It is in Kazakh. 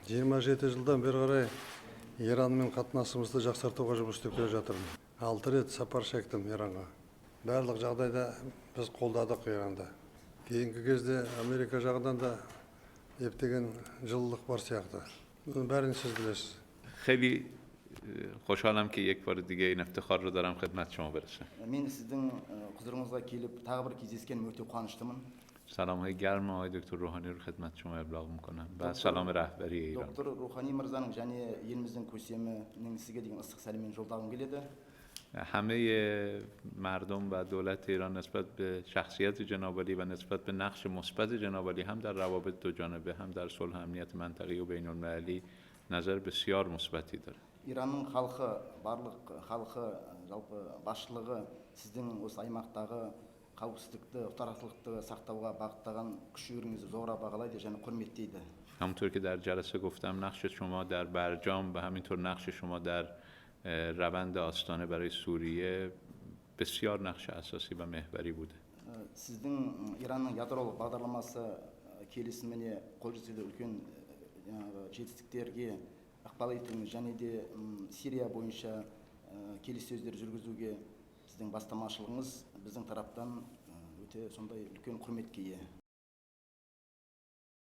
27 жылдан бері қарай Иранмен қатынасымызды жақсартуға жұмыс істеп келе жатырмын. 6 рет сапар шектім Иранға. Барлық жағдайда біз қолдадық Иранды. Кейінгі кезде Америка жағынан да ептеген жылылық бар сияқты. Бәрін сіз білесіз. خیلی خوشحالم که یک بار دیگه این افتخار رو دارم خدمت شما برسم. Мен сіздің құзырыңызға келіп тағы бір кездескенім өте қуаныштымын. سلام های گرم آقای دکتر روحانی رو خدمت شما ابلاغ میکنم و سلام رهبری ایران. Доктор Рухани мырзаның және еліміздің көсемінің сізге деген ыстық сәлемін жолдағым келеді. همه مردم و دولت ایران نسبت به شخصیت جناب عالی و نسبت به نقش مثبت جناب عالی هم در روابط دو جانبه هم در صلح امنیت منطقه‌ای و بین المللی نظر بسیار مثبتی داره. Иранның халқы, барлық халқы, жалпы басшылығы сіздің осы аймақтағы қауіпсіздікті, тұрақтылықты сақтауға бағыттаған күш-жігеріңізді жоғары бағалайды және құрметтейді. همونطور که در جلسه گفتم نقش شما در برجام و همینطور نقش شما در روند آستانه برای سوریه بسیار نقش اساسی و محوری بوده. Сіздің Иранның ядролық бағдарламасы келісіміне қол жеткізуде үлкен жетістіктерге ықпал етуіңіз және де Сирия бойынша келіссөздер жүргізуге сіздің бастамашылығыңыз біздің тараптан өте сондай үлкен құрметке ие.